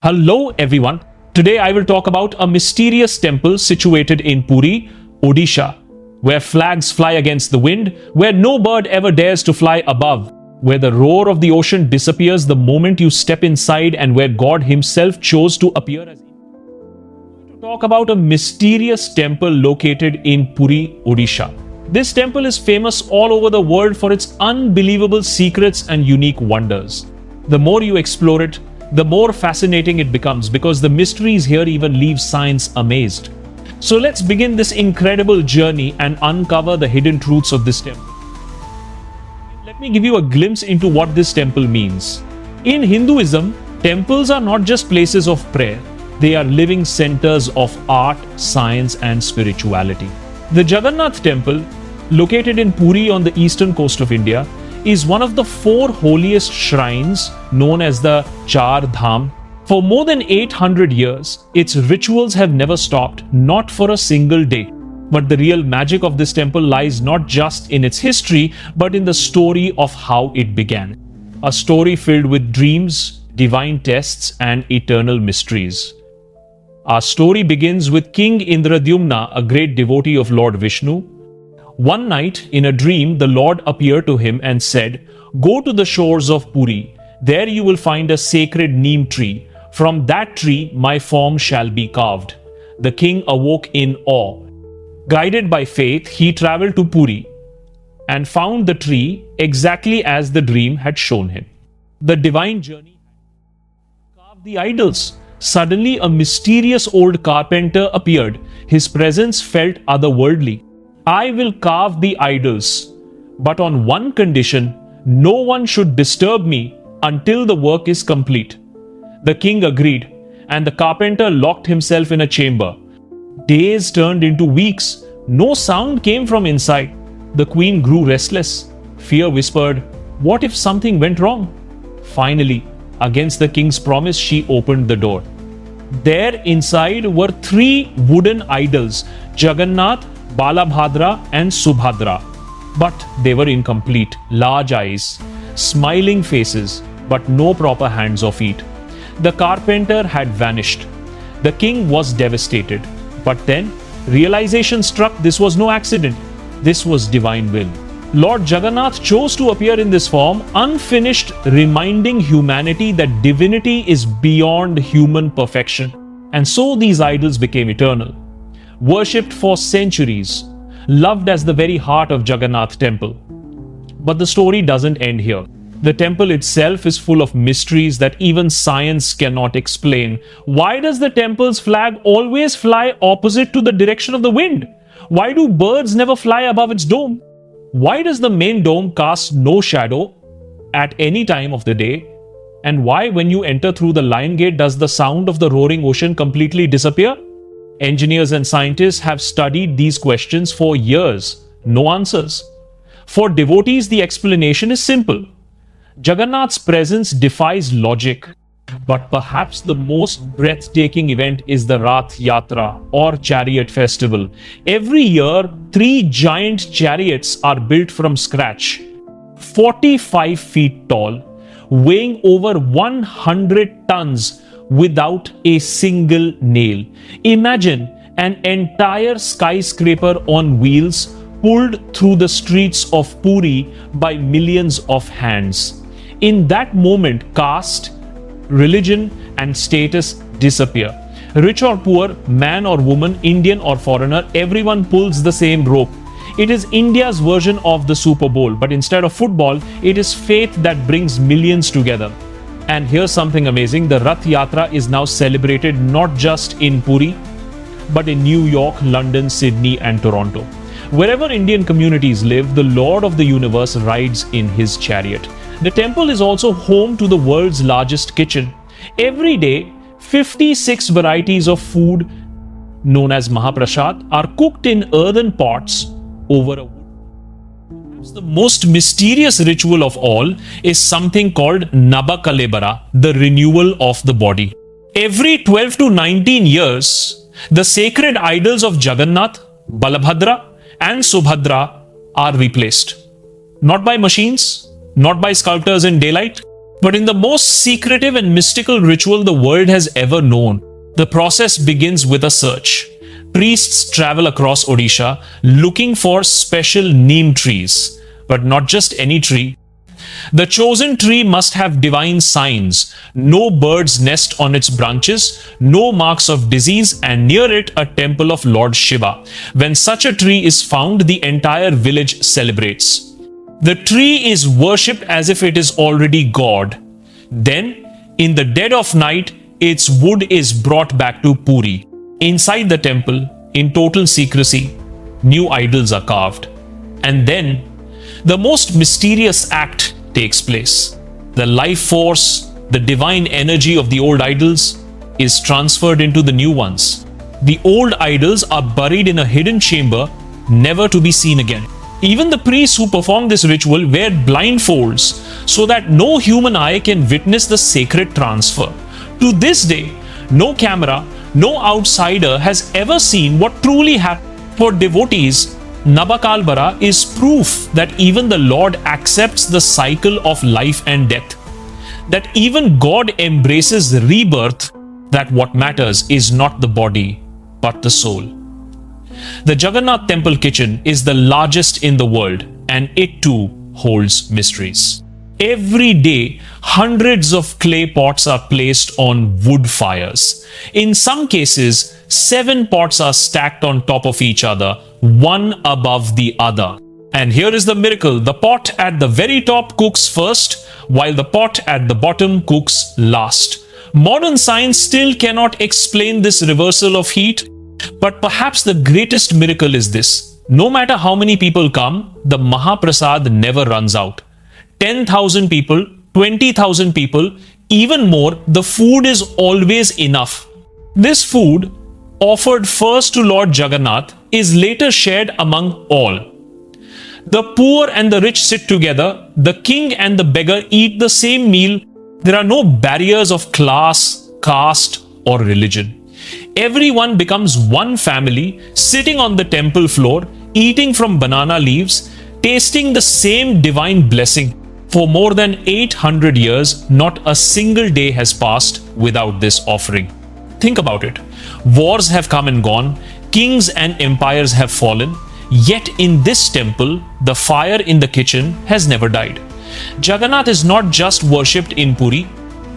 Hello everyone. Today I will talk about a mysterious temple situated in Puri, Odisha, where flags fly against the wind, where no bird ever dares to fly above, where the roar of the ocean disappears the moment you step inside, and where God himself chose to appear as to talk about a mysterious temple located in Puri, Odisha. This temple is famous all over the world for its unbelievable secrets and unique wonders. The more you explore it, the more fascinating it becomes because the mysteries here even leave science amazed. So let's begin this incredible journey and uncover the hidden truths of this temple. Let me give you a glimpse into what this temple means. In Hinduism, temples are not just places of prayer, they are living centers of art, science, and spirituality. The Jagannath temple, located in Puri on the eastern coast of India, is one of the four holiest shrines known as the Char Dham. For more than 800 years, its rituals have never stopped, not for a single day. But the real magic of this temple lies not just in its history, but in the story of how it began. A story filled with dreams, divine tests, and eternal mysteries. Our story begins with King Indradyumna, a great devotee of Lord Vishnu. One night, in a dream, the Lord appeared to him and said, "Go to the shores of Puri. There you will find a sacred neem tree. From that tree my form shall be carved." The king awoke in awe. Guided by faith, he traveled to Puri and found the tree exactly as the dream had shown him. The divine journey carved the idols. Suddenly, a mysterious old carpenter appeared. His presence felt otherworldly. "I will carve the idols, but on one condition: no one should disturb me until the work is complete." The king agreed, and the carpenter locked himself in a chamber. Days turned into weeks. No sound came from inside. The queen grew restless. Fear whispered, "What if something went wrong?" Finally, against the king's promise, she opened the door. There inside were three wooden idols: Jagannath, Balabhadra, and Subhadra. But they were incomplete. Large eyes, smiling faces, but no proper hands or feet. The carpenter had vanished. The king was devastated. But then, realization struck: this was no accident. This was divine will. Lord Jagannath chose to appear in this form, unfinished, reminding humanity that divinity is beyond human perfection. And so these idols became eternal, worshipped for centuries, loved as the very heart of Jagannath temple. But the story doesn't end here. The temple itself is full of mysteries that even science cannot explain. Why does the temple's flag always fly opposite to the direction of the wind? Why do birds never fly above its dome? Why does the main dome cast no shadow at any time of the day? And why, when you enter through the lion gate, does the sound of the roaring ocean completely disappear? Engineers and scientists have studied these questions for years. No answers. For devotees, the explanation is simple. Jagannath's presence defies logic. But perhaps the most breathtaking event is the Rath Yatra, or chariot festival. Every year, 3 giant chariots are built from scratch, 45 feet tall, weighing over 100 tons without a single nail. Imagine an entire skyscraper on wheels pulled through the streets of Puri by millions of hands. In that moment, caste, religion, and status disappear. Rich or poor, man or woman, Indian or foreigner, everyone pulls the same rope. It is India's version of the Super Bowl, but instead of football, it is faith that brings millions together. And here's something amazing: the Rath Yatra is now celebrated not just in Puri, but in New York, London, Sydney, and Toronto. Wherever Indian communities live, the Lord of the universe rides in his chariot. The temple is also home to the world's largest kitchen. Every day, 56 varieties of food, known as Mahaprasad, are cooked in earthen pots over a wood. Perhaps the most mysterious ritual of all is something called Nabakalebara, the renewal of the body. Every 12 to 19 years, the sacred idols of Jagannath, Balabhadra, and Subhadra are replaced. Not by machines, not by sculptors in daylight, But in the most secretive and mystical ritual the world has ever known, the process begins with a search. Priests travel across Odisha looking for special neem trees, but not just any tree. The chosen tree must have divine signs, no birds nest on its branches, no marks of disease, and near it a temple of Lord Shiva. When such a tree is found, the entire village celebrates. The tree is worshipped as if it is already God. Then, in the dead of night, its wood is brought back to Puri. Inside the temple, in total secrecy, new idols are carved. And then, the most mysterious act takes place. The life force, the divine energy of the old idols is transferred into the new ones. The old idols are buried in a hidden chamber, never to be seen again. Even the priests who perform this ritual wear blindfolds so that no human eye can witness the sacred transfer. To this day, no camera, no outsider has ever seen what truly happened. For devotees, Nabakalbara is proof that even the Lord accepts the cycle of life and death. That even God embraces rebirth, that what matters is not the body, but the soul. The Jagannath temple kitchen is the largest in the world, and it too holds mysteries. Every day, hundreds of clay pots are placed on wood fires. In some cases, 7 pots are stacked on top of each other, one above the other. And here is the miracle. The pot at the very top cooks first, while the pot at the bottom cooks last. Modern science still cannot explain this reversal of heat, but perhaps the greatest miracle is this. No matter how many people come, the Mahaprasad never runs out. 10,000 people, 20,000 people, even more, the food is always enough. This food, offered first to Lord Jagannath, is later shared among all. The poor and the rich sit together, the king and the beggar eat the same meal. There are no barriers of class, caste, or religion. Everyone becomes one family, sitting on the temple floor, eating from banana leaves, tasting the same divine blessing. For more than 800 years, not a single day has passed without this offering. Think about it. Wars have come and gone, kings and empires have fallen, yet in this temple, the fire in the kitchen has never died. Jagannath is not just worshipped in Puri,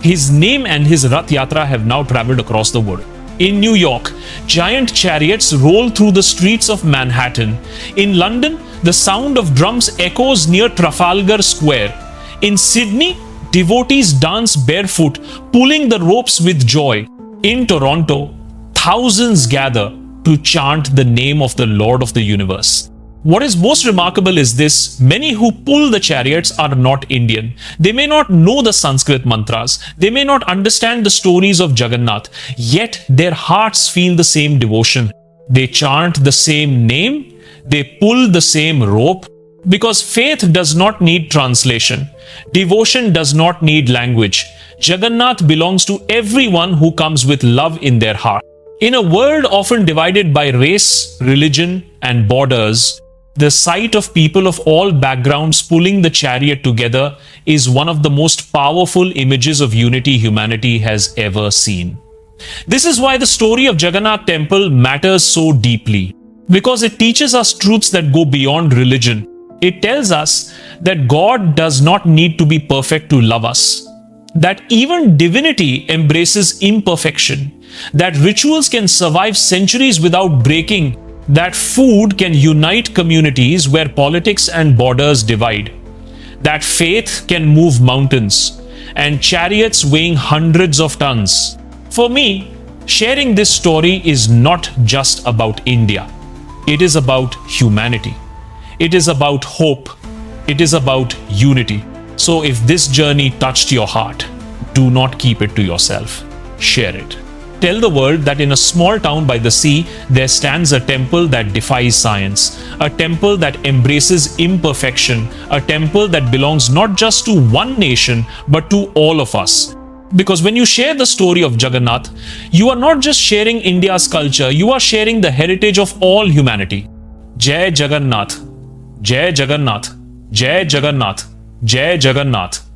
his name and his Rath Yatra have now traveled across the world. In New York, giant chariots roll through the streets of Manhattan. In London, the sound of drums echoes near Trafalgar Square. In Sydney, devotees dance barefoot, pulling the ropes with joy. In Toronto, thousands gather to chant the name of the Lord of the universe. What is most remarkable is this: many who pull the chariots are not Indian. They may not know the Sanskrit mantras. They may not understand the stories of Jagannath. Yet their hearts feel the same devotion. They chant the same name. They pull the same rope. Because faith does not need translation. Devotion does not need language. Jagannath belongs to everyone who comes with love in their heart. In a world often divided by race, religion, and borders, the sight of people of all backgrounds pulling the chariot together is one of the most powerful images of unity humanity has ever seen. This is why the story of Jagannath Temple matters so deeply, because it teaches us truths that go beyond religion. It tells us that God does not need to be perfect to love us, that even divinity embraces imperfection, that rituals can survive centuries without breaking, that food can unite communities where politics and borders divide, that faith can move mountains, and chariots weighing hundreds of tons. For me, sharing this story is not just about India. It is about humanity. It is about hope. It is about unity. So if this journey touched your heart, do not keep it to yourself. Share it. Tell the world that in a small town by the sea, there stands a temple that defies science, a temple that embraces imperfection, a temple that belongs not just to one nation, but to all of us. Because when you share the story of Jagannath, you are not just sharing India's culture, you are sharing the heritage of all humanity. Jai Jagannath. Jai Jagannath. Jai Jagannath. Jai Jagannath.